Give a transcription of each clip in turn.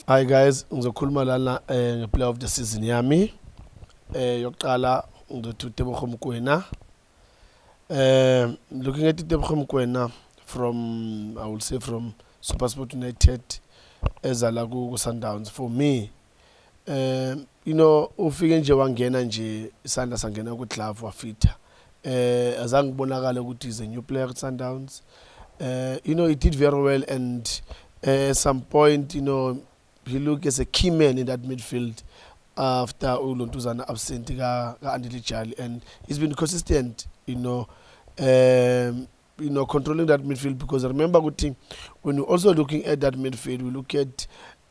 Hi guys, ngizokhuluma lana ngeplay of the season yami. Yokuqala ngizothi uTebogo Mokoena. Looking at Tebogo Mokoena from, I would say from SuperSport United ezala ku Sundowns. For me, you know, ufike nje wangena nje isandla sangena ku glove wafitha. Azange kubonakala ukuthi is a new player at Sundowns. You know, he did very well, and at some point, you know, he looked as a key man in that midfield after Ulontuzana absent and he's been consistent, you know, controlling that midfield, because I remember good thing when you're also looking at that midfield, we look at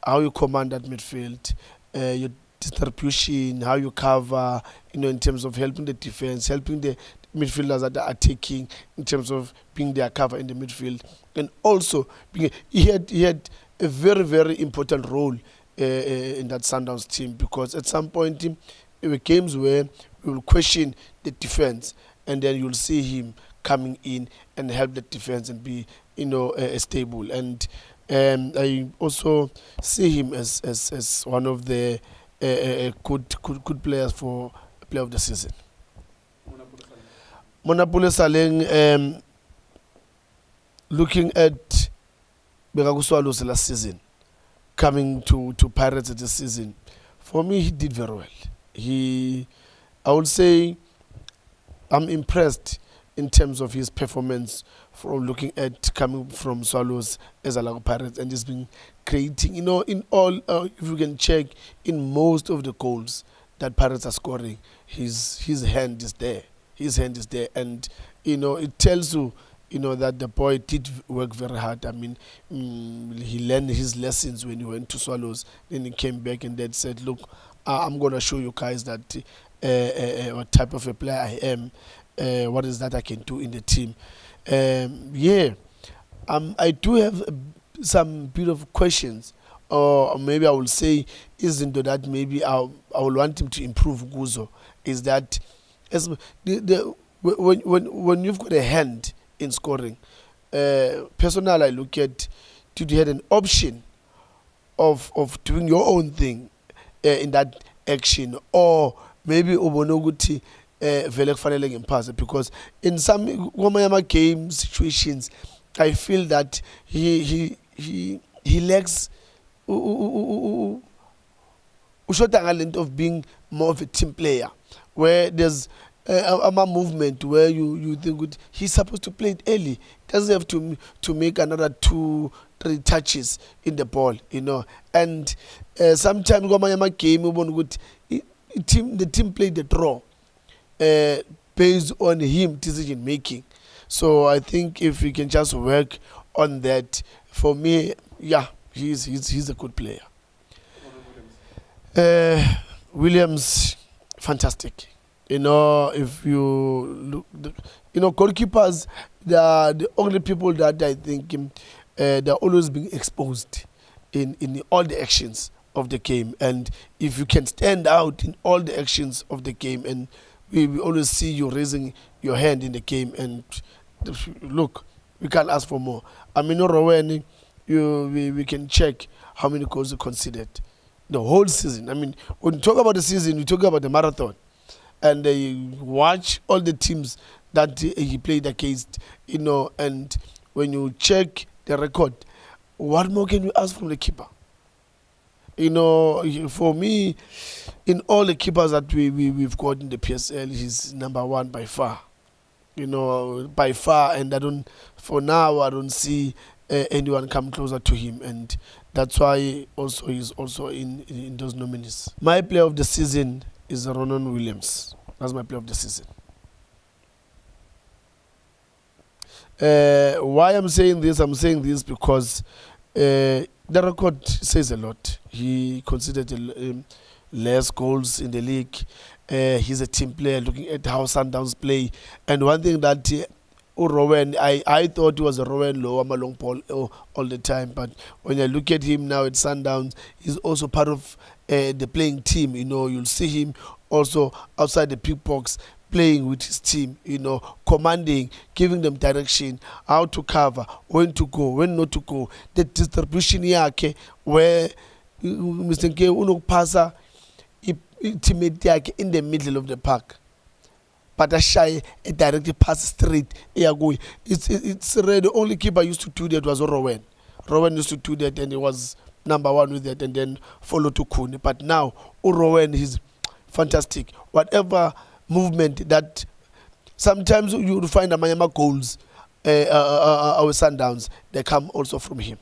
how you command that midfield, your distribution, how you cover, you know, in terms of helping the defense, helping the midfielders that are attacking, in terms of being their cover in the midfield, and also he had a very, very important role in that Sundowns team, because at some point there were games where we will question the defense, and then you'll see him coming in and help the defense and be, you know, stable. And I also see him as one of the good players for player of the season. Monapule Saleng, looking at Swallows last season, coming to Pirates this season, for me he did very well. I would say I'm impressed in terms of his performance from looking at coming from Swallows as a Lago Pirates, and he's been creating, you know, in all, if you can check, in most of the goals that Pirates are scoring, his hand is there. His hand is there, and you know, it tells you, you know, that the boy did work very hard. I mean, he learned his lessons when he went to Swallows. Then he came back and then said, look, I'm going to show you guys that what type of a player I am, what is that I can do in the team. I do have some bit of questions, or maybe I will say, isn't that maybe I will want him to improve Guzo, is that as when you've got a hand in scoring, personally I look at, did you have an option of doing your own thing in that action, or maybe ubonoguti vele kufanele ngimpasse, because in some game situations I feel that he lacks ushota talent of being more of a team player, where there's a movement where you think he's supposed to play it early. He doesn't have to make another 2-3 touches in the ball, you know. And sometimes game the team played the draw based on him decision making. So I think if we can just work on that, for me, yeah, he's a good player. Williams, fantastic. You know, if you look, you know, goalkeepers, they are the only people that I think they're always being exposed in all the actions of the game. And if you can stand out in all the actions of the game, and we always see you raising your hand in the game, and look, we can't ask for more. I mean, Rowan, we can check how many goals you considered the whole season. I mean, when you talk about the season, we talk about the marathon. And you watch all the teams that he played against, you know, and when you check the record, what more can you ask from the keeper? You know, for me, in all the keepers that we've got in the PSL, he's number one by far. You know, by far, and for now, I don't see anyone come closer to him, and that's why also he's also in those nominees. My player of the season is Ronan Williams. That's my player of the season. Why I'm saying this? I'm saying this because the record says a lot. He considered less goals in the league. He's a team player, looking at how Sundowns play. And one thing that Rowan, I thought he was a Rowan low, I'm a long ball all the time. But when I look at him now at Sundowns, he's also part of the playing team. You know, you'll see him also outside the big box, playing with his team, you know, commanding, giving them direction, how to cover, when to go, when not to go, the distribution here, where Mr. Nke unokupasa teammate yakhe in the middle of the park, but ashaye a direct pass straight eyakuye. It's rare. The only keeper used to do that was Rowan. Rowan used to do that, and he was number one with that, and then followed to Kuni. But now Rowan is fantastic. Whatever movement that sometimes you will find Amayama goals, our Sundowns, they come also from him.